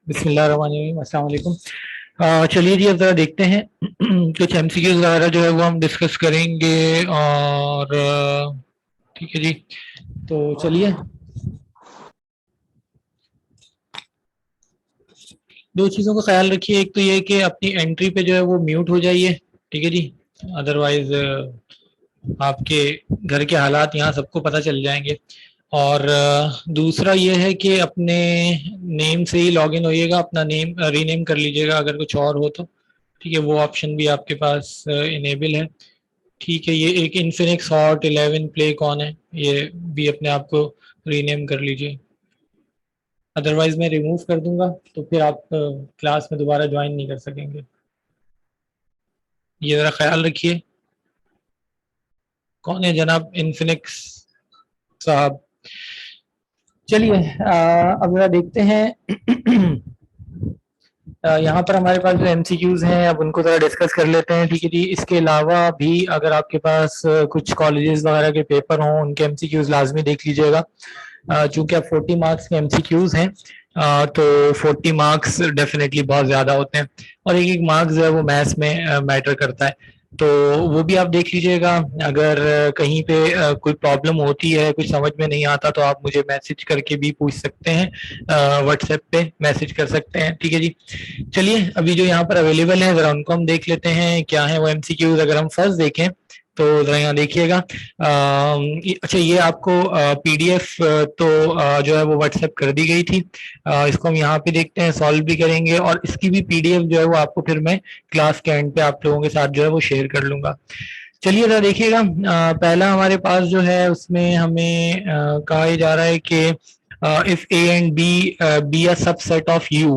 बिस्मिल्लाहिर्रहमानिर्रहीम, अस्सलाम वालेकुम। चलिए जी, अब ज़रा देखते हैं कुछ एमसीक्यूज वगैरह जो है वो हम डिस्कस करेंगे। और ठीक है जी, तो चलिए। दो चीज़ों का ख्याल रखिए, एक तो ये कि अपनी एंट्री पे जो है वो म्यूट हो जाइए, ठीक है जी। अदरवाइज आपके घर के हालात यहाँ सबको पता चल जाएंगे। और दूसरा ये है कि अपने नेम से ही लॉगिन होइएगा, अपना नेम रीनेम कर लीजिएगा अगर कुछ और हो तो, ठीक है। वो ऑप्शन भी आपके पास इनेबल है, ठीक है। ये एक इन्फिनिक्स हॉट 11 प्ले कौन है, ये भी अपने आप को रीनेम कर लीजिए। अदरवाइज मैं रिमूव कर दूंगा तो फिर आप क्लास में दोबारा ज्वाइन नहीं कर सकेंगे, ये ज़रा ख्याल रखिए। कौन है जनाब इन्फिनिक्स साहब? चलिए अब जरा देखते हैं यहाँ पर हमारे पास जो एमसीक्यूज हैं अब उनको ज़रा डिस्कस कर लेते हैं, ठीक है जी। इसके अलावा भी अगर आपके पास कुछ कॉलेजेस वगैरह के पेपर हों, उनके एमसीक्यूज लाजमी देख लीजिएगा। चूंकि अब 40 मार्क्स के एमसीक्यूज हैं, तो 40 मार्क्स डेफिनेटली बहुत ज़्यादा होते हैं, और एक एक मार्क्स जो है वो मैथ्स में मैटर करता है, तो वो भी आप देख लीजिएगा। अगर कहीं पे कोई प्रॉब्लम होती है, कुछ समझ में नहीं आता, तो आप मुझे मैसेज करके भी पूछ सकते हैं, व्हाट्सएप पे मैसेज कर सकते हैं, ठीक है जी। चलिए, अभी जो यहाँ पर अवेलेबल है ज़रा उनको हम देख लेते हैं क्या है वो एमसीक्यूज। अगर हम फर्स्ट देखें तो ज़रा यहाँ देखिएगा। अच्छा, ये आपको पीडीएफ तो जो है वो व्हाट्सएप कर दी गई थी। इसको हम यहाँ पे देखते हैं, सॉल्व भी करेंगे, और इसकी भी पीडीएफ जो है वो आपको फिर मैं क्लास के एंड पे आप लोगों के साथ जो है वो शेयर कर लूंगा। चलिए ज़रा देखिएगा। पहला हमारे पास जो है उसमें हमें कहा जा रहा है कि if A and B be a subset of U.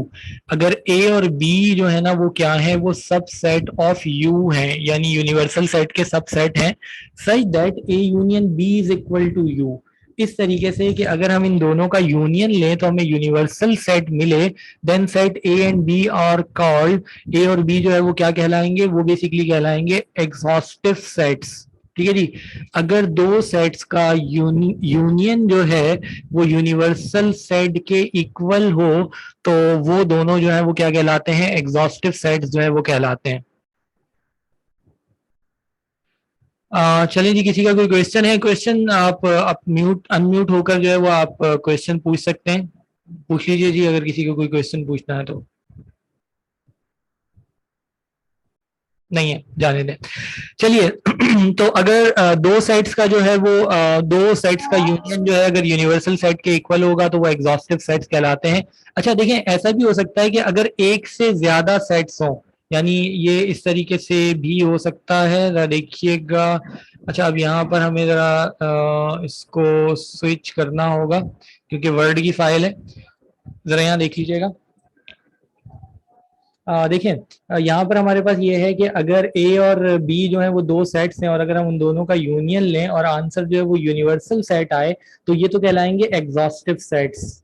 अगर ए और बी जो है ना वो क्या है, वो सबसेट ऑफ यू है, यानी यूनिवर्सल सेट के सबसेट हैं, such that A union B is equal to U. इस तरीके से कि अगर हम इन दोनों का यूनियन लें तो हमें यूनिवर्सल सेट मिले, then set A and B are called, A और बी जो है वो क्या कहलाएंगे, वो बेसिकली कहलाएंगे एग्जॉस्टिव सेट्स, ठीक है जी। अगर दो सेट्स का यूनियन जो है वो यूनिवर्सल सेट के इक्वल हो, तो वो दोनों जो है वो क्या कहलाते हैं, एग्जॉस्टिव सेट्स जो है वो कहलाते हैं। चलिए जी, किसी का कोई क्वेश्चन है? क्वेश्चन आप म्यूट अनम्यूट होकर जो है वो आप क्वेश्चन पूछ सकते हैं, पूछ लीजिए जी अगर किसी को कोई क्वेश्चन पूछना है तो। नहीं है, जाने दें। चलिए तो अगर दो सेट्स का जो है वो दो सेट्स का यूनियन जो है अगर यूनिवर्सल सेट के इक्वल होगा तो वो एग्जॉस्टिव सेट्स कहलाते हैं। अच्छा देखें, ऐसा भी हो सकता है कि अगर एक से ज्यादा सेट्स हों, यानी ये इस तरीके से भी हो सकता है, जरा देखिएगा। अच्छा, अब यहाँ पर हमें जरा इसको स्विच करना होगा क्योंकि वर्ड की फाइल है। जरा यहाँ देख लीजिएगा। देखिए, यहाँ पर हमारे पास ये है कि अगर ए और बी जो है वो दो सेट्स हैं, और अगर हम उन दोनों का यूनियन लें और आंसर जो है वो यूनिवर्सल सेट आए, तो ये तो कहलाएंगे एग्जॉस्टिव सेट्स,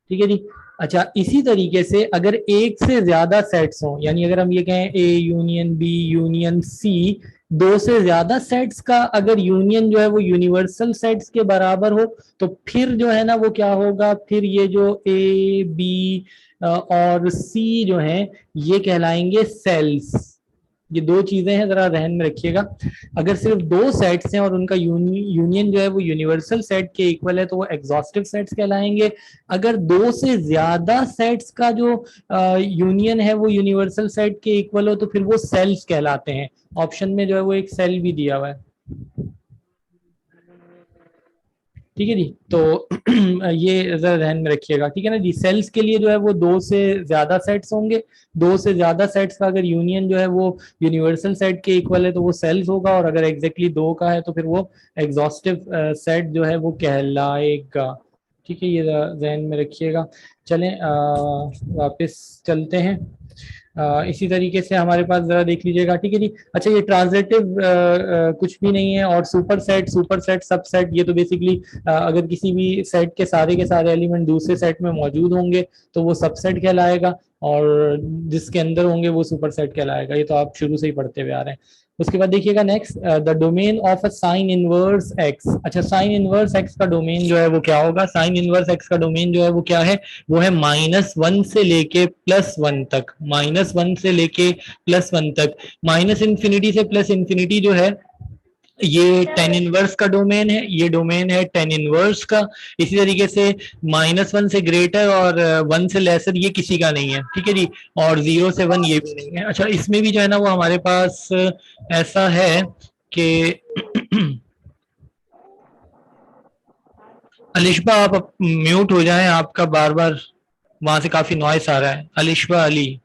ठीक है जी। अच्छा, इसी तरीके से अगर एक से ज्यादा सेट्स हों, यानी अगर हम ये कहें A union B union C, दो से ज्यादा सेट्स का अगर यूनियन जो है वो यूनिवर्सल सेट्स के बराबर हो, तो फिर जो है ना वो क्या होगा, फिर ये जो ए बी और सी जो है ये कहलाएंगे सेल्स। ये दो चीजें हैं, जरा ध्यान में रखिएगा। अगर सिर्फ दो सेट्स हैं और उनका यूनियन जो है वो यूनिवर्सल सेट के इक्वल है, तो वो एग्जॉस्टिव सेट्स कहलाएंगे। अगर दो से ज्यादा सेट्स का जो यूनियन है वो यूनिवर्सल सेट के इक्वल हो, तो फिर वो सेल्स कहलाते हैं। ऑप्शन में जो है वो एक सेल भी दिया हुआ है, ठीक है जी। तो ये जरा ध्यान में रखिएगा, ठीक है ना जी। सेल्स के लिए जो है वो दो से ज्यादा सेट्स होंगे, दो से ज्यादा सेट्स का अगर यूनियन जो है वो यूनिवर्सल सेट के इक्वल है तो वो सेल्स होगा, और अगर एग्जैक्टली दो का है तो फिर वो एग्जॉस्टिव सेट जो है वो कहलाएगा, ठीक है। ये जहन में रखिएगा। चलें वापस चलते हैं। इसी तरीके से हमारे पास जरा देख लीजिएगा, ठीक है जी। अच्छा, ये ट्रांजिटिव कुछ भी नहीं है, और सुपर सेट सब सेट, ये तो बेसिकली अगर किसी भी सेट के सारे एलिमेंट दूसरे सेट में मौजूद होंगे तो वो सबसेट कहलाएगा, और जिसके अंदर होंगे वो सुपर सेट कहलाएगा। ये तो आप शुरू से ही पढ़ते हुए आ रहे हैं। उसके बाद देखिएगा next, the domain of a sine inverse x. अच्छा, साइन इनवर्स एक्स का डोमेन जो है वो क्या होगा? साइन इनवर्स एक्स का डोमेन जो है वो क्या है? वो है -1 से लेके +1 तक, -1 से लेके +1 तक। माइनस इंफिनिटी से प्लस इंफिनिटी जो है ये टेन इनवर्स का डोमेन है, ये डोमेन है टेन इनवर्स का। इसी तरीके से -1 से ग्रेटर और 1 से लेसर ये किसी का नहीं है, ठीक है जी। और 0 से 1 ये भी नहीं है। अच्छा, इसमें भी जो है ना वो हमारे पास ऐसा है कि अलिशबा आप म्यूट हो जाएं, आपका बार बार वहां से काफी नॉइस आ रहा है। अलिशबा अली,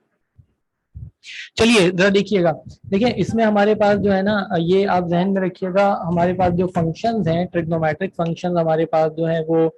चलिए जरा देखिएगा। देखिए इसमें हमारे पास जो है ना, ये आप जहन में रखिएगा, हमारे पास जो फंक्शंस हैं, ट्रिग्नोमेट्रिक फंक्शंस हमारे पास जो है वो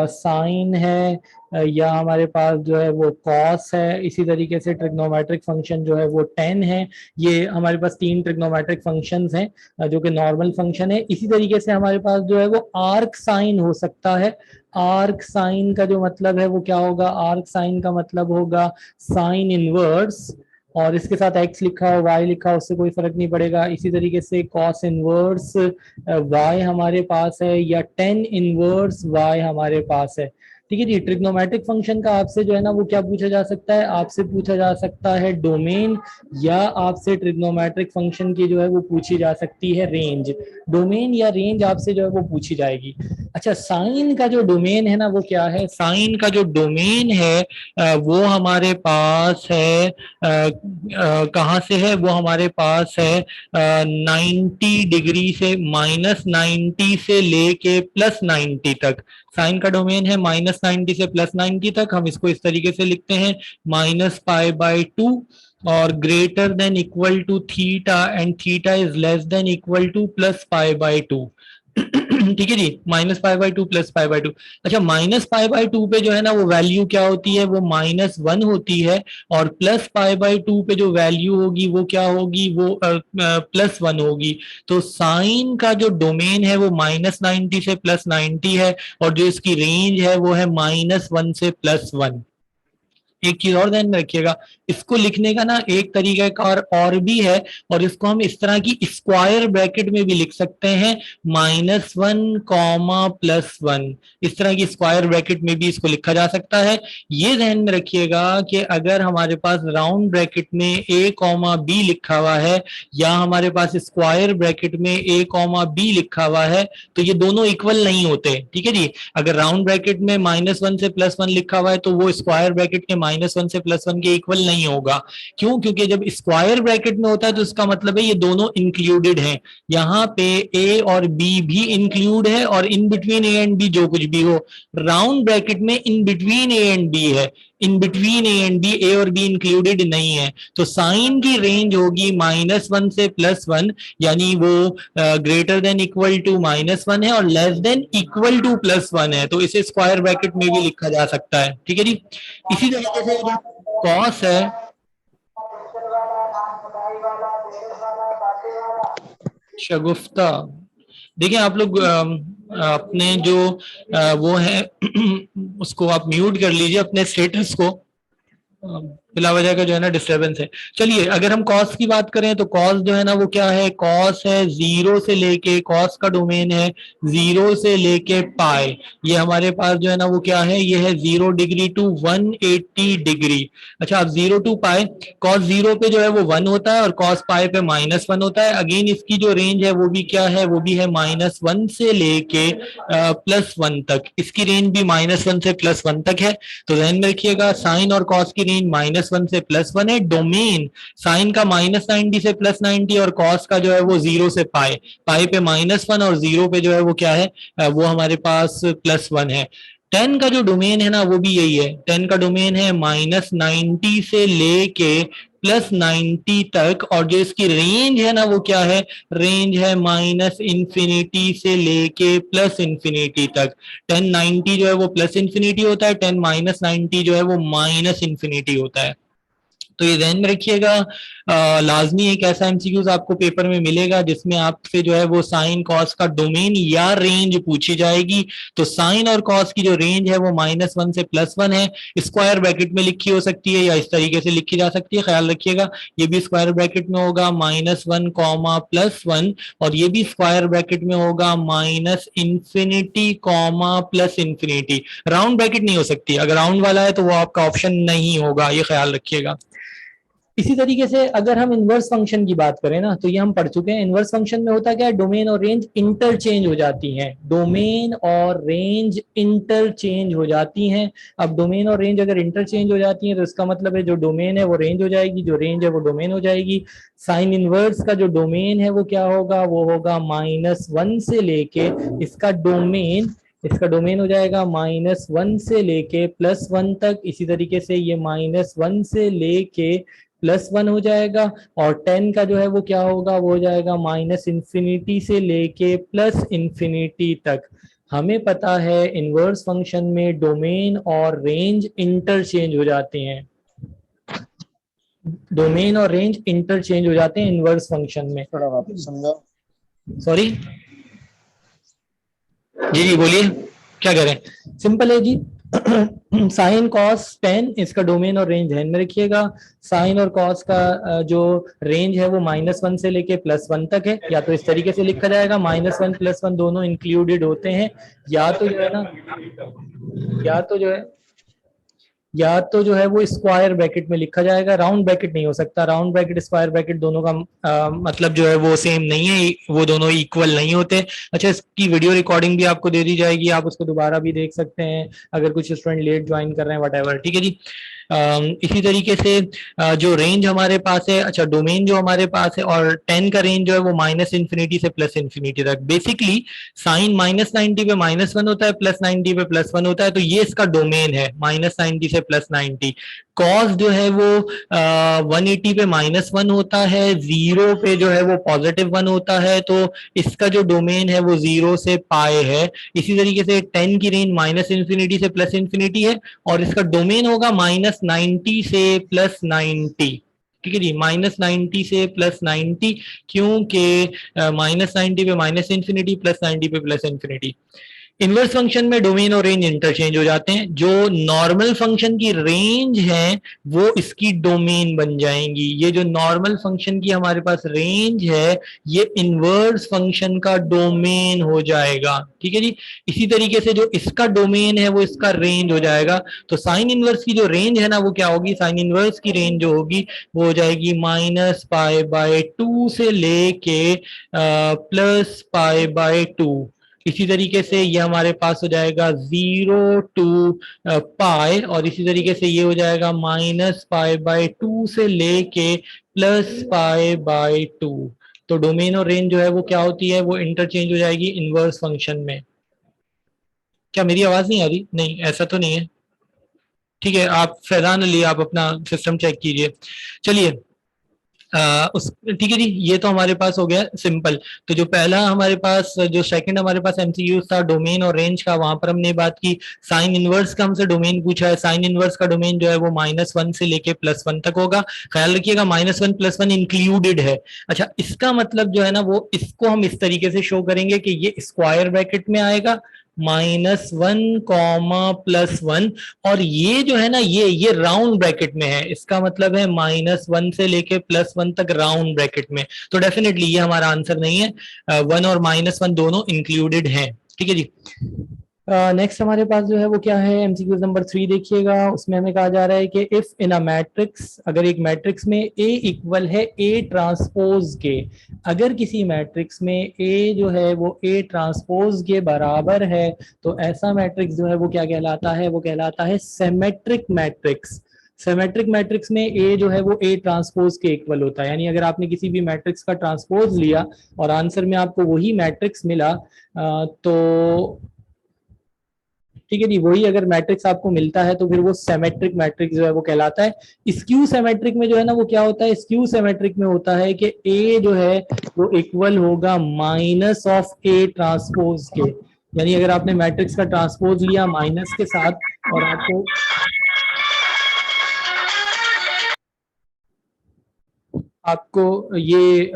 साइन है, या हमारे पास जो है वो कॉस है। इसी तरीके से ट्रिग्नोमेट्रिक फंक्शन जो है वो टेन है। ये हमारे पास तीन ट्रिग्नोमेट्रिक फंक्शंस हैं जो कि नॉर्मल फंक्शन है। इसी तरीके से हमारे पास जो है वो आर्क साइन हो सकता है। आर्क साइन का जो मतलब है वो क्या होगा? आर्क साइन का मतलब होगा साइन इनवर्स, और इसके साथ x लिखा हो y लिखा हो उससे कोई फर्क नहीं पड़ेगा। इसी तरीके से cos इनवर्स y हमारे पास है, या टेन इनवर्स y हमारे पास है, ठीक है जी। ट्रिग्नोमेट्रिक फंक्शन का आपसे जो है ना वो क्या पूछा जा सकता है? आपसे पूछा जा सकता है डोमेन, या आपसे ट्रिग्नोमेट्रिक फंक्शन की जो है वो पूछी जा सकती है रेंज। डोमेन या रेंज आपसे जो है वो पूछी जाएगी। अच्छा, साइन का जो डोमेन है ना वो क्या है? साइन का जो डोमेन है वो हमारे पास है, कहाँ से है? वो हमारे पास है 90 डिग्री से, -90 से लेके +90 तक। साइन का डोमेन है -90 से +90 तक। हम इसको इस तरीके से लिखते हैं -π/2 और greater than equal to theta, and theta is less than equal to +π/2। ठीक है जी, -π/2 +π/2। अच्छा, -π/2 पे जो है ना वो वैल्यू क्या होती है? वो -1 होती है, और +π/2 पे जो वैल्यू होगी वो क्या होगी? वो +1 होगी। तो साइन का जो डोमेन है वो -90 से +90 है, और जो इसकी रेंज है वो है -1 से +1। एक चीज और ध्यान में रखिएगा, इसको लिखने का ना एक तरीका और भी है, और इसको हम इस तरह की स्क्वायर ब्रैकेट में भी लिख सकते हैं, -1, इस तरह की स्क्वायर ब्रैकेट में भी इसको लिखा जा सकता है। ये ध्यान में रखिएगा कि अगर हमारे पास राउंड ब्रैकेट में a, b लिखा हुआ है, या हमारे पास स्क्वायर ब्रैकेट में a, b लिखा हुआ है, तो ये दोनों इक्वल नहीं होते, ठीक है जी। अगर राउंड ब्रैकेट में -1 से +1 लिखा हुआ है तो वो स्क्वायर ब्रैकेट के -1 से +1 के इक्वल नहीं होगा। क्यों? क्योंकि जब स्क्वायर ब्रैकेट में होता है तो इसका मतलब है ये दोनों इंक्लूडेड हैं। यहाँ पे ए और बी भी इंक्लूड है, और in between A and B जो कुछ भी हो। राउंड ब्रैकेट में in between A and B है, in between A and B A और बी इंक्लूडेड नहीं है। तो साइन की रेंज होगी -1 से +1, यानी वो ग्रेटर देन इक्वल टू -1 है और लेस देन इक्वल टू +1 है। तो इसे स्क्वायर ब्रैकेट में भी लिखा जा सकता है, ठीक है जी। इसी तरीके से जो कॉस है, शगुफ्ता, देखिए आप लोग अपने जो वो है उसको आप म्यूट कर लीजिए, अपने स्टेटस को। बिला वजह का जो है ना डिस्टरबेंस है। चलिए, अगर हम कॉस की बात करें तो कॉस जो है ना वो क्या है? कॉस है 0 से लेके, कॉस का डोमेन है 0 से लेके पाई। ये हमारे पास जो है ना वो क्या है? ये है 0 डिग्री टू 180 डिग्री। अच्छा, अब 0 टू पाई, कॉस 0 पे जो है वो 1 होता है, और कॉस पाई पे -1 होता है। अगेन इसकी जो रेंज है वो भी क्या है? वो भी है -1 से लेके +1 तक। इसकी रेंज भी -1 से +1 तक है। तो ध्यान में रखिएगा, साइन और कॉस की रेंज -1 से +1 है। डोमेन साइन का -90 से +90, और कॉस का जो है वो 0 से पाई, पाई पे -1 और 0 पे जो है वो क्या है? वो हमारे पास +1 है। टेन का जो डोमेन है ना वो भी यही है। टेन का डोमेन है -90 से लेके +90 तक, और जो इसकी रेंज है ना वो क्या है? रेंज है -इंफिनिटी से लेके +इंफिनिटी तक। 1090 जो है वो +इंफिनिटी होता है, 10 -90 जो है वो -इंफिनिटी होता है। तो ये ध्यान में रखिएगा। लाजमी एक ऐसा एमसीक्यूज आपको पेपर में मिलेगा जिसमें आपसे जो है वो साइन कॉस का डोमेन या रेंज पूछी जाएगी। तो साइन और कॉस की जो रेंज है वो -1 से +1 है। स्क्वायर ब्रैकेट में लिखी हो सकती है या इस तरीके से लिखी जा सकती है, ख्याल रखिएगा। ये भी स्क्वायर ब्रैकेट में होगा -1, +1, और ये भी स्क्वायर ब्रैकेट में होगा -∞, +∞। राउंड ब्रैकेट नहीं हो सकती, अगर राउंड वाला है तो वो आपका ऑप्शन नहीं होगा, ये ख्याल रखिएगा। इसी तरीके से अगर हम इनवर्स फंक्शन की बात करें ना, तो ये हम पढ़ चुके हैं। इनवर्स फंक्शन में होता क्या है, डोमेन और रेंज इंटरचेंज हो जाती हैं। डोमेन और रेंज इंटरचेंज हो जाती हैं। अब डोमेन और रेंज अगर इंटरचेंज हो जाती हैं तो इसका मतलब है जो डोमेन है वो रेंज हो जाएगी, जो रेंज है वो डोमेन हो जाएगी। साइन इनवर्स का जो डोमेन है वो क्या होगा, वो होगा -1 से लेके इसका डोमेन हो जाएगा -1 से लेके +1 तक। इसी तरीके से ये -1 से लेके +1 हो जाएगा। और 10 का जो है वो क्या होगा, वो हो जाएगा -∞ से लेके +∞ तक। हमें पता है इनवर्स फंक्शन में डोमेन और रेंज इंटरचेंज हो जाते हैं। डोमेन और रेंज इंटरचेंज हो जाते हैं इनवर्स फंक्शन में। थोड़ा वापस समझाओ। सॉरी जी जी बोलिए, क्या करें। सिंपल है जी। साइन कॉस टेन, इसका डोमेन और रेंज ध्यान में रखिएगा। साइन और कॉस का जो रेंज है वो -1 से लेके +1 तक है। या तो इस तरीके से लिखा जाएगा, -1 +1 दोनों इंक्लूडेड होते हैं, या तो जो है ना, या तो जो है वो स्क्वायर ब्रैकेट में लिखा जाएगा। राउंड ब्रैकेट नहीं हो सकता, राउंड ब्रैकेट स्क्वायर ब्रैकेट दोनों का मतलब जो है वो सेम नहीं है, वो दोनों इक्वल नहीं होते। अच्छा, इसकी वीडियो रिकॉर्डिंग भी आपको दे दी जाएगी, आप उसको दोबारा भी देख सकते हैं अगर कुछ स्टूडेंट लेट ज्वाइन कर रहे हैं, वट। ठीक है जी। इसी तरीके से जो रेंज हमारे पास है, अच्छा डोमेन जो हमारे पास है, और 10 का रेंज जो है वो -∞ से +∞ तक। बेसिकली साइन -90 पे -1 होता है, +90 पे +1 होता है, तो ये इसका डोमेन है -90 से +90। कॉस जो है वो 180 पे -1 होता है, 0 पे जो है वो +1 होता है, तो इसका जो डोमेन है वो 0 से पाए है। इसी तरीके से 10 की रेंज -∞ से +∞ है, और इसका डोमेन होगा -90 से +90। ठीक है जी, -90 से +90, क्योंकि -90 पे -∞, +90 पे +∞। इनवर्स फंक्शन में डोमेन और रेंज इंटरचेंज हो जाते हैं। जो नॉर्मल फंक्शन की रेंज है वो इसकी डोमेन बन जाएंगी। ये जो नॉर्मल फंक्शन की हमारे पास रेंज है ये इनवर्स फंक्शन का डोमेन हो जाएगा। ठीक है जी। इसी तरीके से जो इसका डोमेन है वो इसका रेंज हो जाएगा। तो साइन इनवर्स की जो रेंज है ना वो क्या होगी, साइन इनवर्स की रेंज जो होगी वो हो जाएगी -π/2 से लेके +π/2। इसी तरीके से ये हमारे पास हो जाएगा 0 to पाई, और इसी तरीके से ये हो जाएगा -π/2 से लेके +π/2। तो डोमेन और रेंज जो है वो क्या होती है, वो इंटरचेंज हो जाएगी इनवर्स फंक्शन में। क्या मेरी आवाज नहीं आ रही? नहीं, ऐसा तो नहीं है। ठीक है, आप फैजान अली, आप अपना सिस्टम चेक कीजिए। चलिए उस ठीक है जी, ये तो हमारे पास हो गया सिंपल। तो जो पहला हमारे पास, जो सेकंड हमारे पास एमसीक्यू था डोमेन और रेंज का, वहां पर हमने बात की साइन इनवर्स का, हमसे डोमेन पूछा है। साइन इनवर्स का डोमेन जो है वो -1 से लेके +1 तक होगा। ख्याल रखिएगा -1 +1 इंक्लूडेड है। अच्छा, इसका मतलब जो है ना वो इसको हम इस तरीके से शो करेंगे कि ये स्क्वायर ब्रैकेट में आएगा, -1, +1, और ये जो है ना ये राउंड ब्रैकेट में है। इसका मतलब है -1 से लेके +1 तक राउंड ब्रैकेट में। तो डेफिनेटली ये हमारा आंसर नहीं है, 1 और -1 दोनों इंक्लूडेड हैं। ठीक है जी। नेक्स्ट हमारे पास जो है वो क्या है, एमसीक्यू नंबर 3 देखिएगा। उसमें हमें कहा जा रहा है कि इफ इन अ मैट्रिक्स, अगर एक मैट्रिक्स में A इक्वल है A ट्रांसपोज के, अगर किसी मैट्रिक्स में A जो है वो A ट्रांसपोज के बराबर है, तो ऐसा मैट्रिक्स जो है वो क्या कहलाता है, वो कहलाता है सिमेट्रिक मैट्रिक्स। सिमेट्रिक मैट्रिक्स में A जो है वो A ट्रांसपोज के इक्वल होता है। यानी अगर आपने किसी भी मैट्रिक्स का ट्रांसपोज लिया और आंसर में आपको वही मैट्रिक्स मिला, तो ठीक है जी, वही अगर मैट्रिक्स आपको मिलता है तो फिर वो सिमेट्रिक मैट्रिक्स जो है वो कहलाता है। स्क्यू सिमेट्रिक में जो है ना वो क्या होता है, स्क्यू सिमेट्रिक में होता है कि ए जो है वो इक्वल होगा -A ट्रांसपोज के। यानी अगर आपने मैट्रिक्स का ट्रांसपोज लिया माइनस के साथ और आपको आपको ये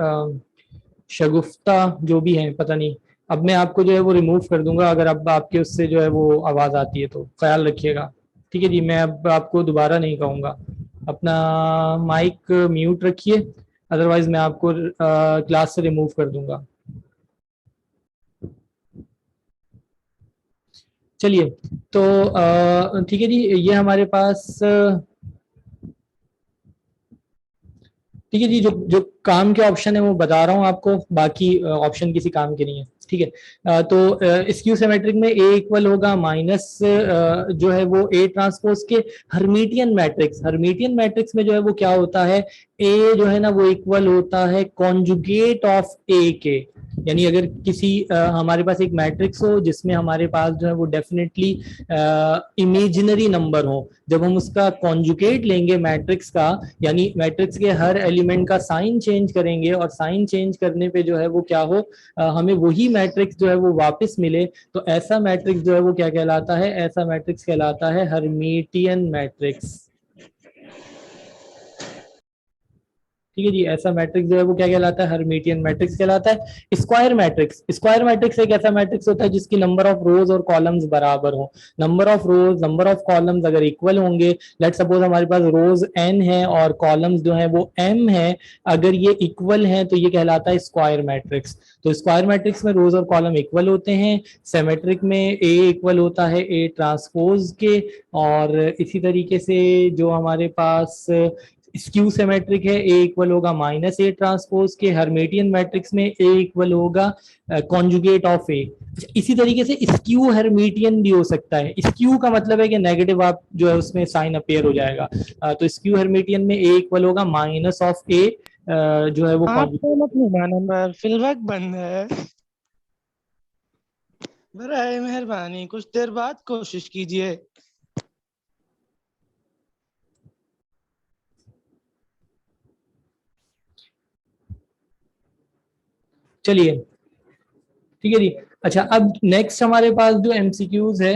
शगुफ्ता जो भी है पता नहीं, अब मैं आपको जो है वो रिमूव कर दूंगा अगर अब आपके उससे जो है वो आवाज आती है तो ख्याल रखिएगा। ठीक है जी, मैं अब आपको दोबारा नहीं कहूँगा। अपना माइक म्यूट रखिए, अदरवाइज मैं आपको क्लास से रिमूव कर दूंगा। चलिए, तो ठीक है जी, ये हमारे पास ठीक है जी, जो जो काम के ऑप्शन है वो बता रहा हूँ आपको, बाकी ऑप्शन किसी काम के नहीं है। ठीक है, तो स्क्यू सिमेट्रिक में ए इक्वल होगा माइनस जो है वो ए ट्रांसपोज के हर्मिटियन मैट्रिक्स। हर्मिटियन मैट्रिक्स में जो है वो क्या होता है, ए जो है ना वो इक्वल होता है कॉन्जुगेट ऑफ ए के। यानी अगर किसी हमारे पास एक मैट्रिक्स हो जिसमें हमारे पास जो है वो डेफिनेटली इमेजिनरी नंबर हो, जब हम उसका कॉन्जुगेट लेंगे मैट्रिक्स का, यानी मैट्रिक्स के हर एलिमेंट का साइन चेंज करेंगे और साइन चेंज करने पे जो है वो क्या हो, हमें वही मैट्रिक्स जो है वो वापस मिले, तो ऐसा मैट्रिक्स जो है वो क्या कहलाता है, ऐसा मैट्रिक्स कहलाता है हर्मिटियन मैट्रिक्स। ठीक है जी, ऐसा मैट्रिक्स जो है वो क्या कहलाता है, हर्मिटियन मैट्रिक्स कहलाता है। स्क्वायर मैट्रिक्स, स्क्वायर मैट्रिक्स एक ऐसा मैट्रिक्स होता है जिसकी नंबर ऑफ रोज और कॉलम्स बराबर हो। Number of rose number of columns अगर इक्वल होंगे, लेट सपोज हमारे पास रोज n है और कॉलम्स जो है वो m है, अगर ये इक्वल है तो ये कहलाता है स्क्वायर मैट्रिक्स। तो स्क्वायर मैट्रिक्स में रोज और कॉलम इक्वल होते हैं, सिमेट्रिक में ए इक्वल होता है ए ट्रांसपोज के, और इसी तरीके से जो हमारे पास स्क्यू सिमेट्रिक है ए इक्वल होगा माइनस ए ट्रांसपोज के, हर्मिटियन मैट्रिक्स में ए इक्वल होगा कॉन्जुगेट ऑफ ए। इसी तरीके से स्क्यू हर्मिटियन भी हो सकता है। स्क्यू का मतलब है कि नेगेटिव आप जो है उसमें साइन अपेयर हो जाएगा, तो स्क्यू हर्मिटियन में ए इक्वल होगा माइनस ऑफ ए जो है वो आपको कॉन्जुगेट। मतलब नंबर फिलवक बंद है। बराए मेहरबानी कुछ देर बाद कोशिश कीजिए। चलिए, ठीक है जी। अच्छा, अब नेक्स्ट हमारे पास जो एमसीक्यूज है,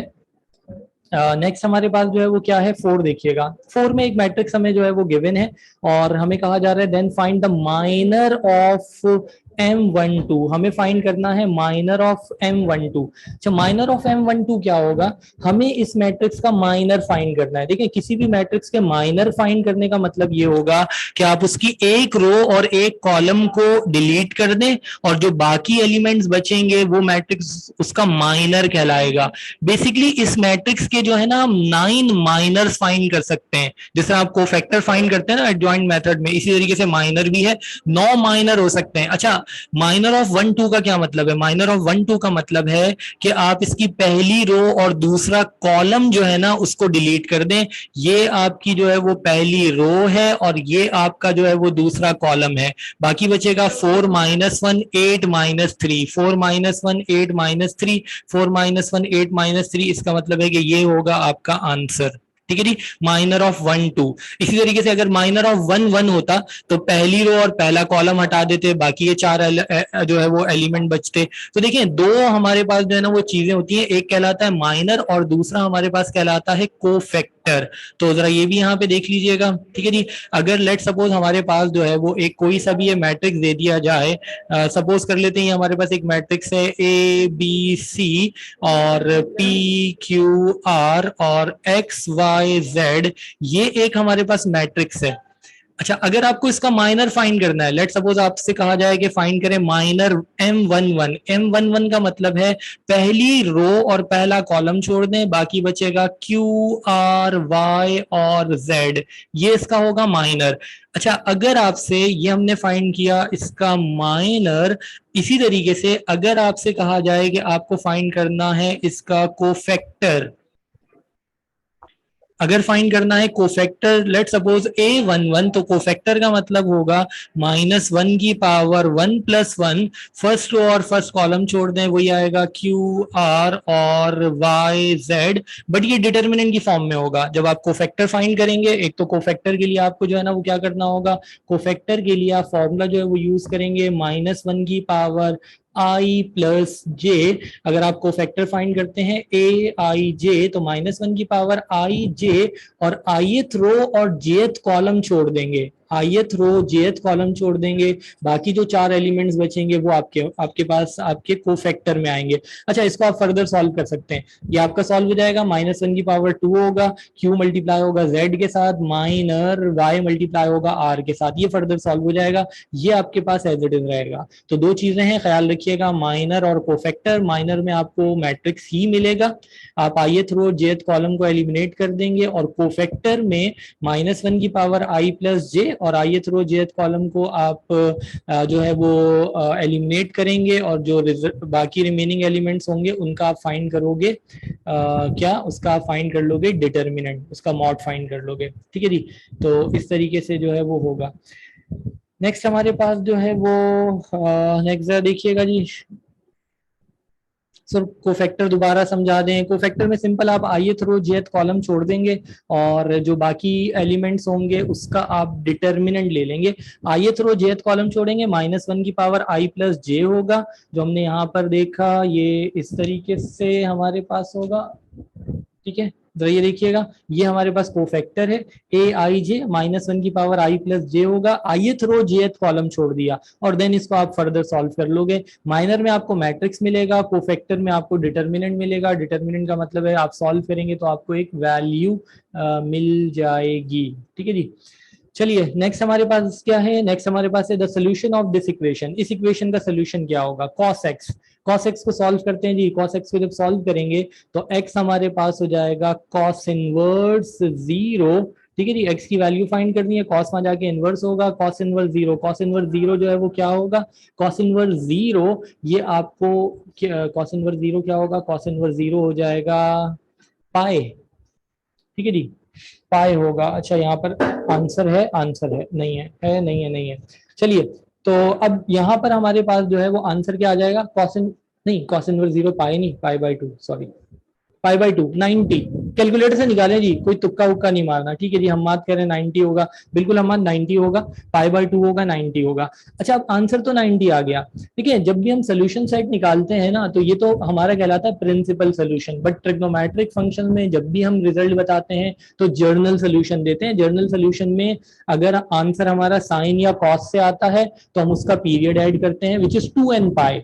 नेक्स्ट हमारे पास जो है वो क्या है, 4 देखिएगा। 4 में एक मैट्रिक्स हमें जो है वो गिवन है और हमें कहा जा रहा है then find the minor of M12। हमें फाइंड करना है माइनर ऑफ M12। अच्छा, माइनर ऑफ M12 क्या होगा, हमें इस मैट्रिक्स का माइनर फाइंड करना है। देखिए, किसी भी मैट्रिक्स के माइनर फाइंड करने का मतलब ये होगा कि आप उसकी एक रो और एक कॉलम को डिलीट कर दें और जो बाकी एलिमेंट्स बचेंगे वो मैट्रिक्स उसका माइनर कहलाएगा। बेसिकली इस मैट्रिक्स के जो है ना हम 9 माइनर्स फाइंड कर सकते हैं, जैसे आप कोफैक्टर फाइंड करते हैं ना एडजॉइंट मेथड में, इसी तरीके से माइनर भी है, 9 माइनर हो सकते हैं। अच्छा, माइनर ऑफ 1 2 का क्या मतलब है, माइनर ऑफ 1 2 का मतलब है कि आप इसकी पहली रो और दूसरा कॉलम जो है ना उसको डिलीट कर दें। ये आपकी जो है वो पहली रो है और ये आपका जो है वो दूसरा कॉलम है। बाकी बचेगा 4 minus 1 8 minus 3, 4 minus 1 8 minus 3, 4 minus 1 8 minus 3, इसका मतलब है कि ये होगा आपका आंसर। ठीक है जी, माइनर ऑफ 1 2। इसी तरीके से अगर माइनर ऑफ 1 1 होता तो पहली रो और पहला कॉलम हटा देते, बाकी ये 4 जो है वो एलिमेंट बचते। तो देखिए, दो हमारे पास जो है ना वो चीजें होती हैं, एक कहलाता है माइनर और दूसरा हमारे पास कहलाता है कोफैक्टर। तो जरा ये भी यहाँ पे देख लीजिएगा। ठीक है जी, अगर लेट सपोज हमारे पास जो है वो एक कोई सा भी ये मैट्रिक्स दे दिया जाए, सपोज कर लेते हैं हमारे पास एक मैट्रिक्स है ए बी सी और पी क्यू आर और एक्स वाई जेड, ये एक हमारे पास मैट्रिक्स है। अच्छा, अगर आपको इसका माइनर फाइंड करना है, लेट सपोज आपसे कहा जाए कि फाइंड करें माइनर M11। M11 का मतलब है पहली रो और पहला कॉलम छोड़ दें, बाकी बचेगा Q R Y और Z, ये इसका होगा माइनर। अच्छा, अगर आपसे ये हमने फाइंड किया इसका माइनर, इसी तरीके से अगर आपसे कहा जाए कि आपको फाइंड करना है इसका कोफैक्टर, अगर फाइंड करना है कोफैक्टर, लेट सपोज A11, तो कोफैक्टर का मतलब होगा -1 की पावर 1 + 1, फर्स्ट रो और फर्स्ट कॉलम छोड़ दें, वही आएगा Q R और Y Z, बट ये डिटर्मिनेंट की फॉर्म में होगा। जब आप कोफैक्टर फाइंड करेंगे, एक तो कोफैक्टर के लिए आपको जो है ना वो क्या करना होगा, कोफैक्टर के लिए आप फॉर्मूला जो है वो यूज करेंगे -1 की पावर I प्लस जे। अगर आप कोफैक्टर फाइंड करते हैं ए आई जे, तो -1 की पावर आई जे और ith रो और jth कॉलम छोड़ देंगे, ith रो jth कॉलम छोड़ देंगे, बाकी जो 4 एलिमेंट्स बचेंगे वो आपके आपके पास आपके कोफैक्टर में आएंगे। अच्छा, इसको आप फर्दर सॉल्व कर सकते हैं। ये आपका सॉल्व हो जाएगा, -1 की पावर 2 होगा, q मल्टीप्लाई होगा z के साथ, माइनर y मल्टीप्लाई होगा r के साथ। ये फर्दर सॉल्व हो जाएगा, ये आपके पास एज इट इज रहेगा। तो दो चीजें हैं, ख्याल रखिएगा, माइनर और कोफैक्टर। माइनर में आपको मैट्रिक्स ही मिलेगा, आप ith रो jth कॉलम को एलिमिनेट कर देंगे, और कोफैक्टर में -1 की पावर i प्लस j और ith रो jth कॉलम को आप जो है वो एलिमिनेट करेंगे, और जो बाकी रिमेनिंग एलिमेंट्स होंगे उनका आप फाइंड करोगे क्या, उसका आप फाइंड कर लोगे डिटर्मिनेंट, उसका मॉड फाइंड कर लोगे। ठीक है जी, तो इस तरीके से जो है वो होगा। नेक्स्ट हमारे पास जो है वो नेक्स्ट देखिएगा जी, सर कोफैक्टर दोबारा समझा दें। कोफैक्टर में सिंपल आप ith रो jth कॉलम छोड़ देंगे, और जो बाकी एलिमेंट्स होंगे उसका आप डिटर्मिनेंट ले लेंगे। ith रो jth कॉलम छोड़ेंगे, -1 की पावर i प्लस j होगा, जो हमने यहाँ पर देखा ये इस तरीके से हमारे पास होगा। ठीक है, तो ये देखिएगा, ये हमारे पास कोफैक्टर है, ए आई जे -1 की पावर i प्लस j होगा, ith रो jth कॉलम छोड़ दिया, और देन इसको आप फर्दर सॉल्व कर लोगे। माइनर में आपको मैट्रिक्स मिलेगा, कोफैक्टर में आपको डिटर्मिनेंट मिलेगा। डिटर्मिनेंट का मतलब है आप सॉल्व करेंगे तो आपको एक वैल्यू मिल जाएगी। ठीक है जी, चलिए नेक्स्ट हमारे पास क्या है, नेक्स्ट हमारे पास है the solution of this equation. इस इक्वेशन का सोल्यूशन क्या होगा, cos x। cos x को सॉल्व करते हैं जी, cos x को जब सॉल्व करेंगे तो x हमारे पास हो जाएगा cos इनवर्स 0। ठीक है जी, x की वैल्यू फाइंड करनी है, cos में जाके इनवर्स होगा, cos इनवर्स 0। cos इनवर्स 0 जो है वो क्या होगा, cos इनवर्स 0 ये आपको cos इनवर्स 0 क्या होगा, cos इनवर्स 0 हो जाएगा पाई। ठीक है जी, पाई होगा। अच्छा, यहाँ पर आंसर है, आंसर है नहीं है, है नहीं है, नहीं है। चलिए, तो अब यहाँ पर हमारे पास जो है वो आंसर क्या आ जाएगा, कॉसिन नहीं, कॉस इनवर्स 0 पाई नहीं, पाई by 2, sorry, pi by 2 90। Calculator से निकालें जी, कोई तुक्का उक्का नहीं मारना। ठीक है जी, हम बात करें 90 होगा, बिल्कुल हम 90 होगा, पाई बाय 2 होगा, 90 होगा। अच्छा, अब आंसर तो 90 आ गया। ठीक है, जब भी हम सोल्यूशन सेट निकालते हैं ना, तो ये तो हमारा कहलाता है principal solution, but trigonometric function में जब भी हम रिजल्ट बताते हैं तो जर्नल सोल्यूशन देते हैं। जर्नल सोल्यूशन में अगर आंसर हमारा साइन या कॉस से आता है तो हम उसका पीरियड ऐड करते हैं, which is 2n pi,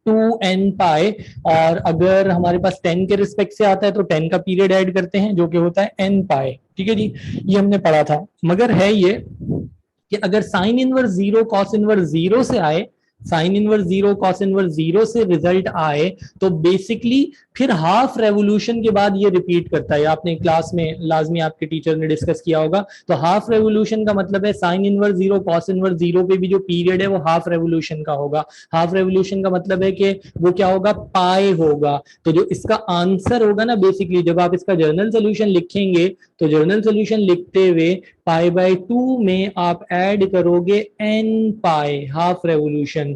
2n पाई। और अगर हमारे पास 10 के रिस्पेक्ट से आता है तो 10 का पीरियड ऐड करते हैं, जो कि होता है n पाई। ठीक है जी, ये हमने पढ़ा था। मगर है ये कि अगर साइन इनवर्स 0 कॉस इनवर्स 0 से आए, साइन इनवर्स 0 कॉस इनवर्स 0 से रिजल्ट आए, तो बेसिकली फिर हाफ रेवोल्यूशन के बाद ये रिपीट करता है। आपने क्लास में लाजमी आपके टीचर ने डिस्कस किया होगा। तो हाफ रेवोल्यूशन का मतलब है साइन इनवर्स 0 कॉस इनवर्स 0 पे भी जो पीरियड है वो हाफ रेवोल्यूशन का होगा। हाफ रेवोल्यूशन का मतलब है कि वो क्या होगा, पाई होगा। तो जो इसका आंसर होगा ना, बेसिकली जब आप इसका जर्नल सोल्यूशन लिखेंगे तो जर्नल सोल्यूशन लिखते हुए पाई बाय 2 में आप ऐड करोगे n पाई, हाफ रेवोल्यूशन।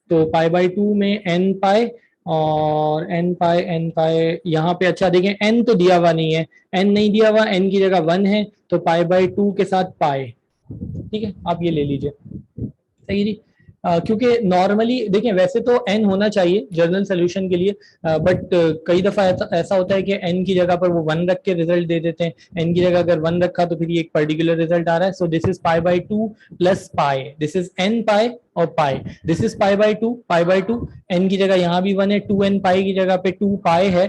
तो पाई बाय 2 में n पाई और n पाई यहाँ पे। अच्छा देखें, n तो दिया हुआ नहीं है, n नहीं दिया हुआ, n की जगह 1 है, तो पाई बाय 2 के साथ पाई। ठीक है, आप ये ले लीजिए, सही जी। क्योंकि नॉर्मली देखें, वैसे तो n होना चाहिए जर्नल सोल्यूशन के लिए, बट कई दफा ऐसा होता है कि n की जगह पर वो 1 रख के रिजल्ट दे देते हैं। n की जगह अगर 1 रखा तो फिर ये एक पर्टिकुलर रिजल्ट आ रहा है। So this is pi by 2 plus pi, this is n pi और pi, this is pi by 2, pi by 2। n की जगह यहाँ भी 1 है, 2n पाई की जगह पे 2 पाई है।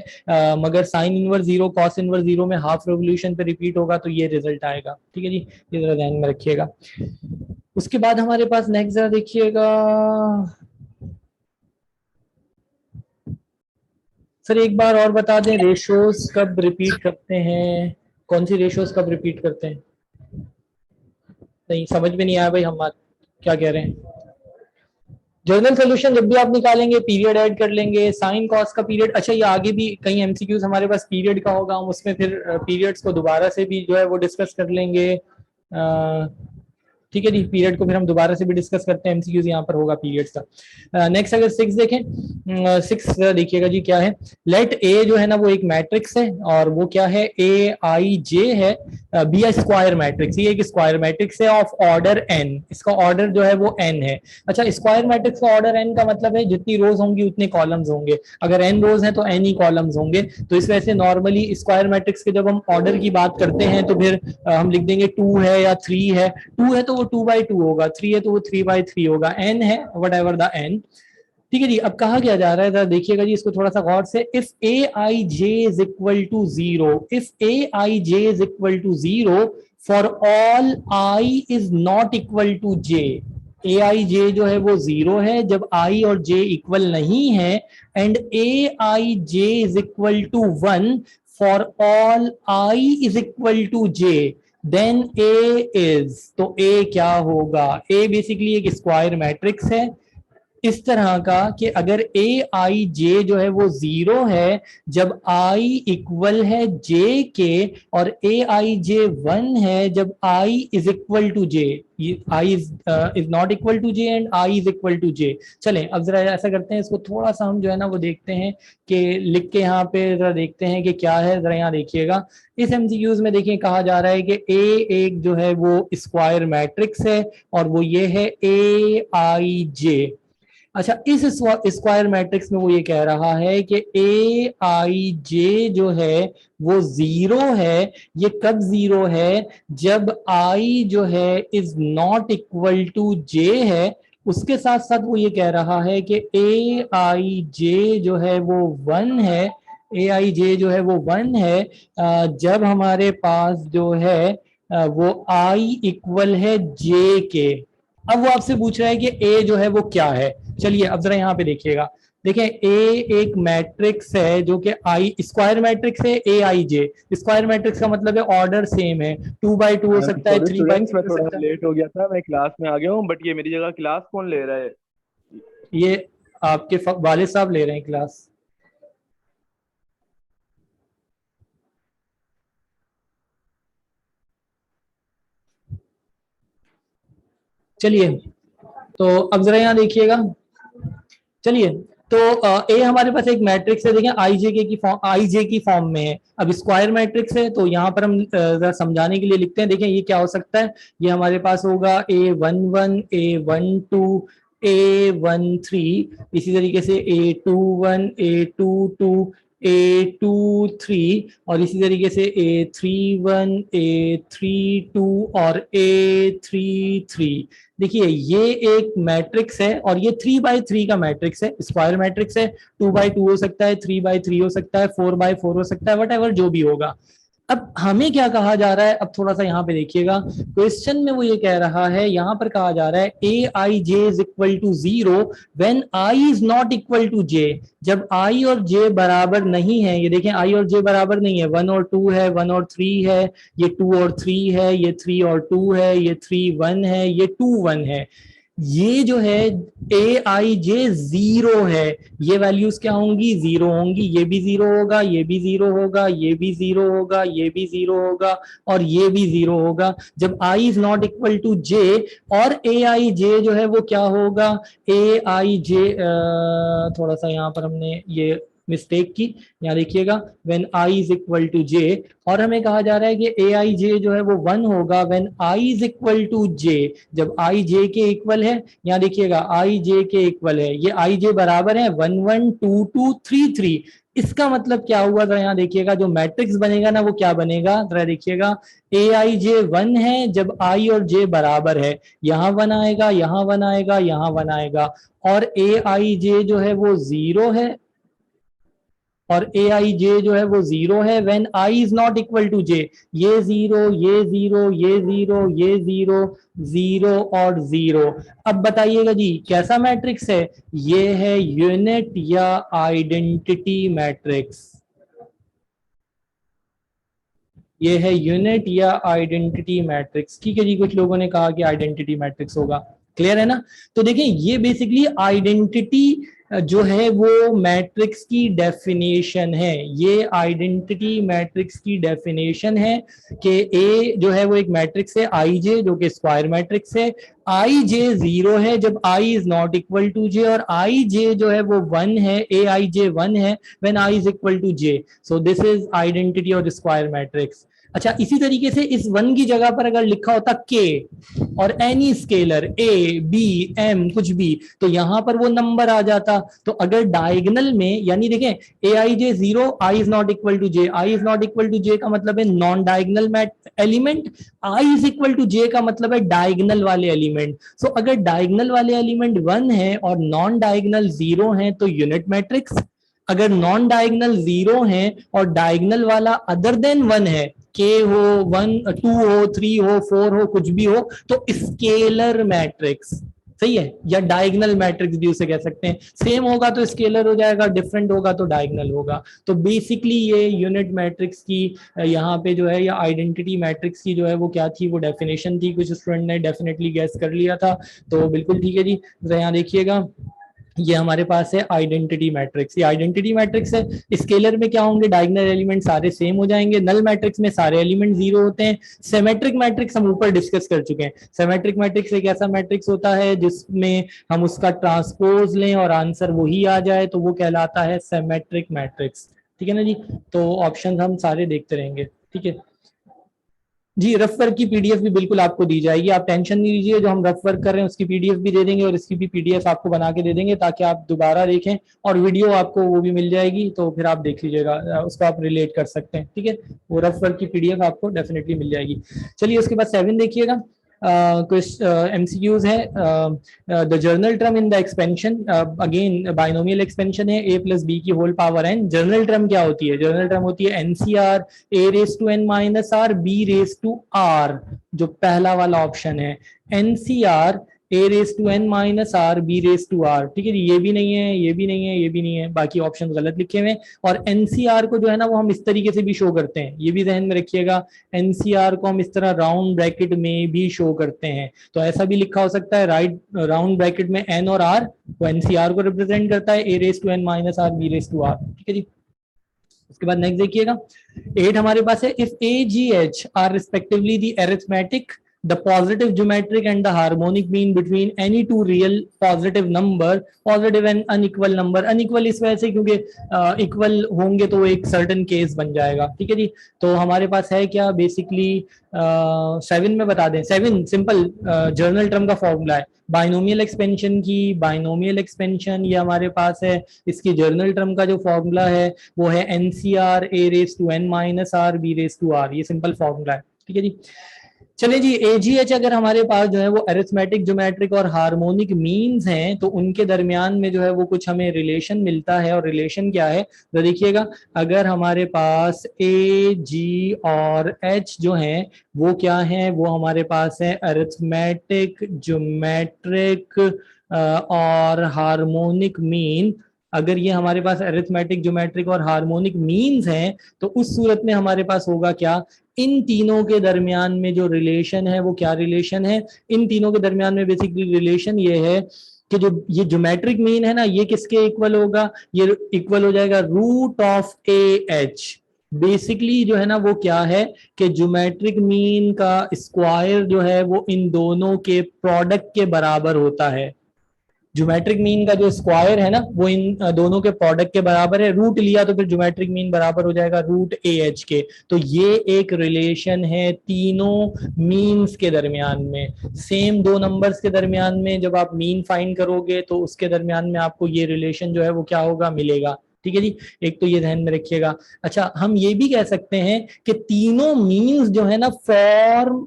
मगर साइन इनवर्स 0 कॉस इनवर्स 0 में हाफ रेवोल्यूशन पे रिपीट होगा, तो ये रिजल्ट आएगा। ठीक है जी, ये जरा ध्यान में रखिएगा। उसके बाद हमारे पास नेक्स्ट जरा देखिएगा सर, एक बार और बता दें, रेशोज कब रिपीट करते हैं, कौन सी रेशोज कब रिपीट करते हैं? नहीं समझ में नहीं आया भाई, हम बात क्या कह रहे हैं। जर्नल सोल्यूशन जब भी आप निकालेंगे पीरियड ऐड कर लेंगे, साइन कॉस का पीरियड। अच्छा, ये आगे भी कई एमसीक्यूज हमारे पास पीरियड का होगा, हम उसमें फिर पीरियड्स को दोबारा से भी जो है वो डिस्कस कर लेंगे। ठीक है जी, पीरियड को फिर हम दोबारा से भी डिस्कस करते हैं, एमसीक्यूज यहाँ पर होगा पीरियड्स का। नेक्स्ट अगर 6 देखें, 6 देखिएगा जी क्या है। लेट ए जो है ना वो एक मैट्रिक्स है और वो क्या है, ए आई जे है, बी ए स्क्वायर मैट्रिक्स, ये एक स्क्वायर मैट्रिक्स है ऑफ ऑर्डर एन, इसका ऑर्डर जो है वो एन है। अच्छा, स्क्वायर मैट्रिक्स का ऑर्डर एन का मतलब है जितनी रोज होंगी उतने कॉलम्स होंगे, अगर एन रोज है तो एन ही कॉलम्स होंगे। तो इस वजह से नॉर्मली स्क्वायर मैट्रिक्स के जब हम ऑर्डर की बात करते हैं तो फिर हम लिख देंगे 2 है या 3 है, 2 है तो वो 2/2 होगा, 3 है तो वो 3/3 होगा, एन है वट एवर द एन। ठीक है जी, अब कहा क्या जा रहा है, जरा देखिएगा जी इसको थोड़ा सा गौर से। If A I J is equal to 0, if A I J is equal to 0 for all I is not equal to J, A I J जो है वो 0 है जब आई और जे इक्वल नहीं है, and A I J is equal to 1 for all I is equal to J, then A is, तो A क्या होगा, ए बेसिकली एक स्क्वायर मैट्रिक्स है इस तरह का कि अगर ए आई जे जो है वो 0 है जब आई इक्वल है जे के, और ए आई जे 1 है जब I is equal to J, I is not equal to J and I is equal to J. चलें अब जरा ऐसा करते हैं, इसको थोड़ा सा हम जो है ना वो देखते हैं कि लिख के यहाँ पे जरा देखते हैं कि क्या है। जरा यहाँ देखिएगा, इस एमसीक्यूज में देखिए कहा जा रहा है कि ए एक जो है वो स्क्वायर मैट्रिक्स है और वो ये है ए आई जे। अच्छा, इस स्क्वायर मैट्रिक्स में वो ये कह रहा है कि ए आई जे जो है वो 0 है। ये कब 0 है, जब आई जो है इज नॉट इक्वल टू जे है। उसके साथ साथ वो ये कह रहा है कि ए आई जे जो है वो 1 है, ए आई जे जो है वो 1 है जब हमारे पास जो है वो आई इक्वल है जे के। अब वो आपसे पूछ रहा है कि ए जो है वो क्या है। चलिए अब जरा यहाँ पे देखिएगा, देखें ए एक मैट्रिक्स है जो कि आई स्क्वायर मैट्रिक्स है, A I J square matrix का मतलब है ऑर्डर सेम है, 2/2 हो सकता है, 3/3 मैं हो थोड़ा सकता है। लेट हो गया था, मैं क्लास में आ गया हूँ, बट ये मेरी जगह क्लास कौन ले रहा है? ये आपके वालिद साहब ले रहे हैं क्लास। चलिए तो अब जरा यहाँ देखिएगा, चलिए तो ए हमारे पास एक मैट्रिक्स है, देखें आई जे की फॉर्म में है। अब स्क्वायर मैट्रिक्स है तो यहाँ पर हम जरा समझाने के लिए लिखते हैं, देखें ये क्या हो सकता है। ये हमारे पास होगा A11 A12 A13, इसी तरीके से A21 A22 A23 और इसी तरीके से A31 A32 और A33। देखिए ये एक मैट्रिक्स है और ये 3/3 का मैट्रिक्स है, स्क्वायर मैट्रिक्स है। 2/2 हो सकता है, 3/3 हो सकता है, 4/4 हो सकता है, वट जो भी होगा। अब हमें क्या कहा जा रहा है, अब थोड़ा सा यहाँ पे देखिएगा, क्वेश्चन में वो ये कह रहा है, यहाँ पर कहा जा रहा है A I J is equal to 0 when I is not equal to J, जब आई और जे बराबर नहीं है। ये देखें आई और जे बराबर नहीं है, 1 और 2 है, 1 और 3 है, ये 2 और 3 है, ये 3 और 2 है, ये 3 1 है, ये 2 1 है। ये जो है ए आई जे 0 है, ये वैल्यूज क्या होंगी, 0 होंगी। ये भी 0 होगा, ये भी 0 होगा, ये भी 0 होगा, ये भी 0 होगा और ये भी 0 होगा जब I is not equal to J. और ए आई जे जो है वो क्या होगा, ए आई जे थोड़ा सा यहाँ पर हमने ये मिस्टेक की, यहाँ देखिएगा when I is equal to J, और हमें कहा जा रहा है कि ए आई जे जो है वो 1 होगा when I is equal to J, जब आई जे के इक्वल है। यहाँ देखिएगा आई जे के इक्वल है, ये आई जे बराबर है 1 1 2 2 3 3। इसका मतलब क्या हुआ, जरा यहाँ देखिएगा जो मैट्रिक्स बनेगा ना वो क्या बनेगा, जरा देखिएगा ए आई जे 1 है जब आई और जे बराबर है, यहाँ 1 आएगा, यहाँ 1 आएगा, यहाँ 1 आएगा। और ए आई जे जो है वो 0 है, और ए आई जे जो है वो 0 है when I is not equal to J. ये 0 ये 0 ये 0 ये 0 0 और 0। अब बताइएगा जी कैसा मैट्रिक्स है, ये है यूनिट या आइडेंटिटी मैट्रिक्स, ये है यूनिट या आइडेंटिटी मैट्रिक्स। ठीक है जी, कुछ लोगों ने कहा कि आइडेंटिटी मैट्रिक्स होगा, क्लियर है ना। तो देखिए ये बेसिकली आइडेंटिटी जो है वो मैट्रिक्स की डेफिनेशन है, ये आइडेंटिटी मैट्रिक्स की डेफिनेशन है कि ए जो है वो एक मैट्रिक्स है आई जे, जो कि स्क्वायर मैट्रिक्स है। आई जे 0 है जब I is not equal to J, और आई जे जो है वो 1 है, ए आई जे 1 है when I is equal to J. So this is identity of square matrix. अच्छा, इसी तरीके से इस 1 की जगह पर अगर लिखा होता के और any scalar A B M कुछ भी, तो यहां पर वो नंबर आ जाता। तो अगर डायगोनल में, यानी देखें A I J 0, I is not equal to J, I is not equal to J का मतलब है non diagonal element, I is equal to J का मतलब है डायगोनल वाले एलिमेंट। सो अगर डायगोनल वाले एलिमेंट 1 है और नॉन डायगोनल 0 है तो यूनिट मैट्रिक्स। अगर नॉन डायगोनल 0 है और डायगोनल वाला अदर देन 1 है, के हो 1 2 हो 3 हो 4 हो कुछ भी हो, तो स्केलर मैट्रिक्स। सही है, या डायगोनल मैट्रिक्स भी उसे कह सकते हैं। सेम होगा तो स्केलर हो जाएगा, डिफरेंट होगा तो डायगोनल होगा। तो बेसिकली ये यूनिट मैट्रिक्स की यहाँ पे जो है, या आइडेंटिटी मैट्रिक्स की जो है वो क्या थी, वो डेफिनेशन थी। कुछ स्टूडेंट ने डेफिनेटली गैस कर लिया था, तो बिल्कुल ठीक है जी। यहाँ देखिएगा, ये हमारे पास है आइडेंटिटी मैट्रिक्स। ये आइडेंटिटी मैट्रिक्स है। स्केलर में क्या होंगे, डायगोनल एलिमेंट सारे सेम हो जाएंगे। नल मैट्रिक्स में सारे एलिमेंट जीरो होते हैं। सिमेट्रिक मैट्रिक्स हम ऊपर डिस्कस कर चुके हैं। सिमेट्रिक मैट्रिक्स एक ऐसा मैट्रिक्स होता है जिसमें हम उसका ट्रांसपोज लें और आंसर वही आ जाए, तो वो कहलाता है सिमेट्रिक मैट्रिक्स। ठीक है ना जी। तो ऑप्शन हम सारे देखते रहेंगे। ठीक है जी। रफ वर्क की पीडीएफ भी बिल्कुल आपको दी जाएगी, आप टेंशन नहीं लीजिए। जो हम रफ वर्क कर रहे हैं उसकी पीडीएफ भी दे देंगे और इसकी भी पीडीएफ आपको बना के दे देंगे, ताकि आप दोबारा देखें, और वीडियो आपको वो भी मिल जाएगी, तो फिर आप देख लीजिएगा, उसको आप रिलेट कर सकते हैं। ठीक है, वो रफ वर्क की पीडीएफ आपको डेफिनेटली मिल जाएगी। चलिए उसके बाद 7 देखिएगा। एमसीक्यूज है। The general term in the expansion, again binomial expansion है, a प्लस बी की whole power n। General term क्या होती है, जर्नल टर्म होती है NCR a raise to n minus R B raise to R, जो पहला वाला ऑप्शन है NCR a raise to n minus R B raise to R. ठीक है जी, ये भी नहीं है, ये भी नहीं है, ये भी नहीं है, बाकी ऑप्शन गलत लिखे हुए हैं। और एनसीआर को जो है ना वो हम इस तरीके से भी शो करते हैं, ये भी ध्यान में रखिएगा। एनसीआर को हम इस तरह राउंड ब्रैकेट में भी शो करते हैं, तो ऐसा भी लिखा हो सकता है, राइट राउंड ब्रैकेट में एन और आर, वो एनसीआर को रिप्रेजेंट करता है, A raise to N minus R B raise to R. ठीक है जी। उसके बाद नेक्स्ट देखिएगा 8 हमारे पास है, if A ji H R respectively the arithmetic, the positive geometric and the harmonic mean between any two real positive number, positive and unequal number। unequal इस वजह से क्योंकि इक्वल होंगे तो वो एक सर्टेन केस बन जाएगा। ठीक है जी। तो हमारे पास है क्या, बेसिकली 7 में बता दें। 7 सिंपल जर्नल टर्म का फॉर्मूला है बाइनोमियल एक्सपेंशन की। बाइनोमियल एक्सपेंशन ये हमारे पास है, इसकी जर्नल टर्म का जो फॉर्मूला है वो है NCR A raise to N minus R B raise to R, ये सिंपल फॉर्मूला है। ठीक है जी। चलिए जी, एजीएच अगर हमारे पास जो है वो अरिथमेटिक, ज्योमेट्रिक और हार्मोनिक मीन्स हैं, तो उनके दरमियान में जो है वो कुछ हमें रिलेशन मिलता है। और रिलेशन क्या है, तो देखिएगा, अगर हमारे पास ए जी और एच जो हैं वो क्या है, वो हमारे पास है अरिथमेटिक, ज्योमेट्रिक और हार्मोनिक मीन। अगर ये हमारे पास अरिथमेटिक, ज्योमेट्रिक और हार्मोनिक मीन्स हैं, तो उस सूरत में हमारे पास होगा क्या, इन तीनों के दरमियान में जो रिलेशन है वो क्या रिलेशन है, इन तीनों के दरमियान में बेसिकली रिलेशन ये है कि जो ये ज्योमेट्रिक मीन है ना, ये किसके इक्वल होगा, ये इक्वल हो जाएगा root of A H. Basically जो है ना वो क्या है कि ज्योमेट्रिक मीन का स्क्वायर जो है वो इन दोनों के प्रोडक्ट के बराबर होता है। ज्योमेट्रिक मीन का जो स्क्वायर है ना वो इन दोनों के प्रोडक्ट के बराबर है। रूट लिया तो फिर ज्योमेट्रिक मीन बराबर हो जाएगा रूट ए एच के। तो ये एक रिलेशन है तीनों मीन्स के दरमियान में। सेम दो नंबर्स के दरमियान में जब आप मीन फाइंड करोगे तो उसके दरमियान में आपको ये रिलेशन जो है वो क्या होगा, मिलेगा। ठीक है जी, एक तो ये ध्यान में रखिएगा। अच्छा, हम ये भी कह सकते हैं कि तीनों मीन्स जो है ना फॉर्म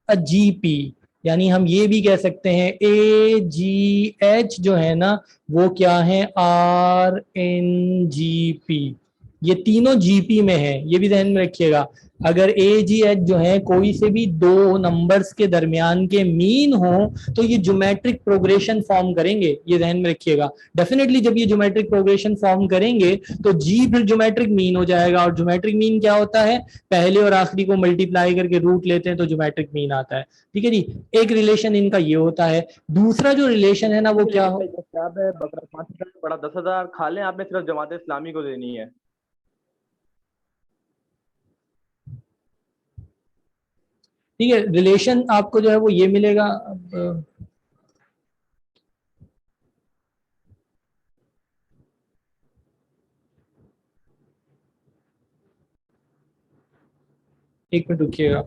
अ जीपी, यानी हम ये भी कह सकते हैं ए जी एच जो है ना वो क्या है, आर इन जी पी। ये तीनों जीपी में है, ये भी ध्यान में रखिएगा। अगर ए जी एच जो है कोई से भी दो नंबर्स के दरमियान के मीन हो तो ये ज्योमेट्रिक प्रोग्रेशन फॉर्म करेंगे, ये ध्यान में रखिएगा। डेफिनेटली जब ये ज्योमेट्रिक प्रोग्रेशन फॉर्म करेंगे तो जी फिर ज्योमेट्रिक मीन हो जाएगा, और ज्योमेट्रिक मीन क्या होता है, पहले और आखिरी को मल्टीप्लाई करके रूट लेते हैं तो ज्योमेट्रिक मीन आता है। ठीक है जी, एक रिलेशन इनका ये होता है। दूसरा जो रिलेशन है ना वो क्या हो, किताब है बकरा 5,000 बड़ा 10,000 खा लें, आपने सिर्फ जमात इस्लामी को देनी है। ठीक है, रिलेशन आपको जो है वो ये मिलेगा। अब एक मिनट रुकिएगा।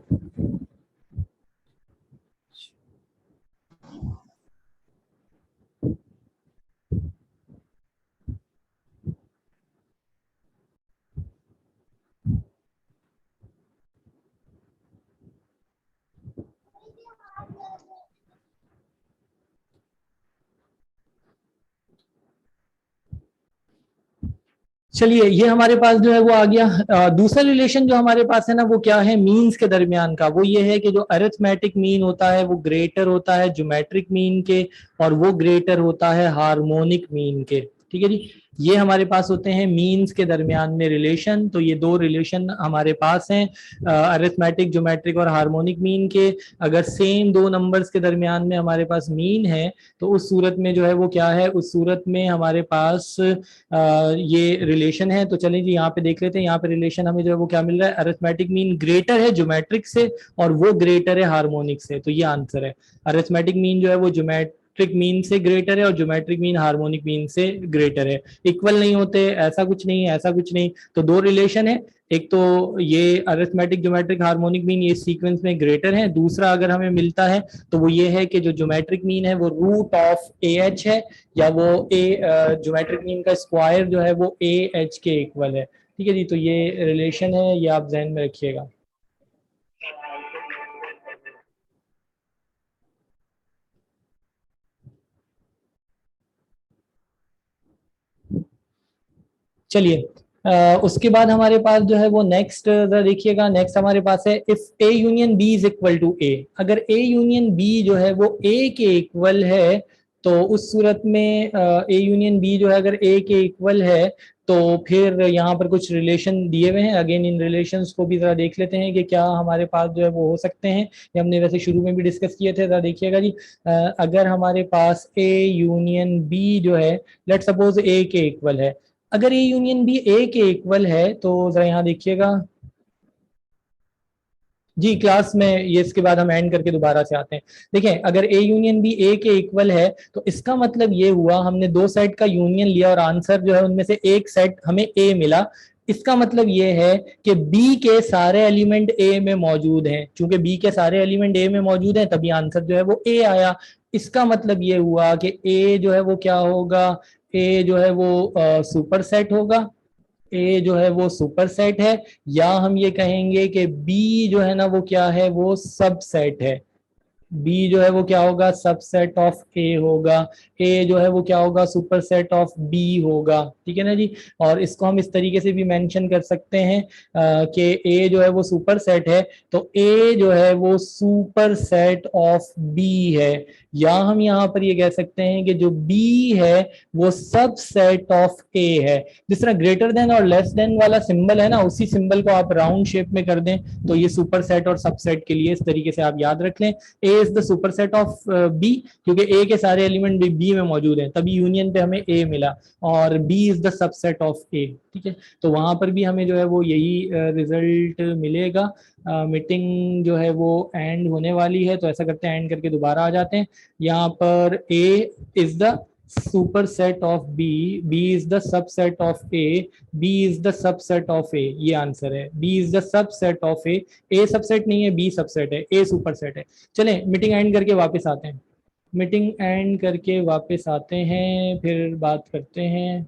चलिए, ये हमारे पास जो है वो आ गया। दूसरा रिलेशन जो हमारे पास है ना वो क्या है, मीन्स के दरमियान का। वो ये है कि जो अरिथमेटिक मीन होता है वो ग्रेटर होता है ज्योमेट्रिक मीन के, और वो ग्रेटर होता है हार्मोनिक मीन के। ठीक है जी, ये हमारे पास होते हैं मीन्स के दरमियान में रिलेशन। तो ये दो रिलेशन हमारे पास हैं, अरिथमेटिक ज्योमेट्रिक और हार्मोनिक मीन के। अगर सेम दो नंबर्स के दरमियान में हमारे पास मीन है तो उस सूरत में जो है वो क्या है, उस सूरत में हमारे पास ये रिलेशन है। तो चलिए जी यहाँ पे देख लेते हैं, यहाँ पे रिलेशन हमें जो है वो क्या मिल रहा है, अरिथमेटिक मीन ग्रेटर है ज्योमेट्रिक से और वो ग्रेटर है हार्मोनिक से। तो ये आंसर है, अरिथमेटिक मीन जो है वो ज्योमेट्रिक मीन से ग्रेटर है और ज्योमेट्रिक मीन हार्मोनिक मीन से ग्रेटर है। इक्वल नहीं होते, ऐसा कुछ नहीं है, ऐसा कुछ नहीं। तो दो रिलेशन है, एक तो ये अरिथमेटिक ज्योमेट्रिक हार्मोनिक मीन ये सीक्वेंस में ग्रेटर है। दूसरा अगर हमें मिलता है तो वो ये है कि जो ज्योमेट्रिक मीन है वो रूट ऑफ ए एच है, या वो ए ज्योमेट्रिक मीन का स्क्वायर जो है वो ए एच के इक्वल है। ठीक है जी, तो ये रिलेशन है, ये आप ध्यान में रखिएगा। चलिए, उसके बाद हमारे पास जो है वो नेक्स्ट देखिएगा। नेक्स्ट हमारे पास है if A union B is equal to A. अगर ए यूनियन बी जो है वो ए के इक्वल है तो उस सूरत में ए यूनियन बी जो है अगर ए के इक्वल है तो फिर यहाँ पर कुछ रिलेशन दिए हुए हैं। अगेन इन रिलेशंस को भी जरा देख लेते हैं कि क्या हमारे पास जो है वो हो सकते हैं। ये हमने वैसे शुरू में भी डिस्कस किए थे, जरा देखिएगा जी। अगर हमारे पास ए यूनियन बी जो है लेट सपोज ए के इक्वल है, अगर ए यूनियन बी ए के इक्वल है तो जरा यहाँ देखिएगा जी। क्लास में ये इसके बाद हम एंड करके दोबारा से आते हैं। देखें, अगर ए यूनियन बी ए के इक्वल है तो इसका मतलब ये हुआ हमने दो सेट का यूनियन लिया और आंसर जो है उनमें से एक सेट हमें ए मिला। इसका मतलब ये है कि बी के सारे एलिमेंट ए में मौजूद हैं। चूंकि बी के सारे एलिमेंट ए में मौजूद हैं तभी आंसर जो है वो ए आया। इसका मतलब ये हुआ कि ए जो है वो क्या होगा, ए जो है वो सुपर सेट होगा। ए जो है वो सुपर सेट है, या हम ये कहेंगे कि बी जो है ना वो क्या है, वो सबसेट है। बी जो है वो क्या होगा, सबसेट ऑफ ए होगा। ए जो है वो क्या होगा, सुपरसेट ऑफ बी होगा। ठीक है ना जी। और इसको हम इस तरीके से भी मेंशन कर सकते हैं कि ए जो है वो सुपरसेट है तो ए जो है वो सुपरसेट ऑफ बी है। या हम यहाँ पर ये कह सकते हैं कि जो बी है वो सबसेट ऑफ ए है। जिस तरह ग्रेटर देन और लेस देन वाला सिंबल है ना, उसी सिंबल को आप राउंड शेप में कर दें तो ये सुपरसेट और सबसेट के लिए इस तरीके से आप याद रख लें। A is the superset of B, क्योंकि ए के सारे एलिमेंट बी में मौजूद हैं तभी यूनियन पे हमें ए मिला, और B is the subset of A. ठीक है, तो वहां पर भी हमें जो है वो यही रिजल्ट मिलेगा। मीटिंग जो है वो एंड होने वाली है, तो ऐसा करते हैं एंड करके दोबारा आ जाते हैं। यहाँ पर A is the superset of B, B is the subset of A, B is the subset of A, ये आंसर है। B is the subset of A, A subset नहीं है, B सबसेट है, A सुपरसेट है। चलें meeting and करके वापस आते हैं, मीटिंग एंड करके वापस आते हैं, फिर बात करते हैं।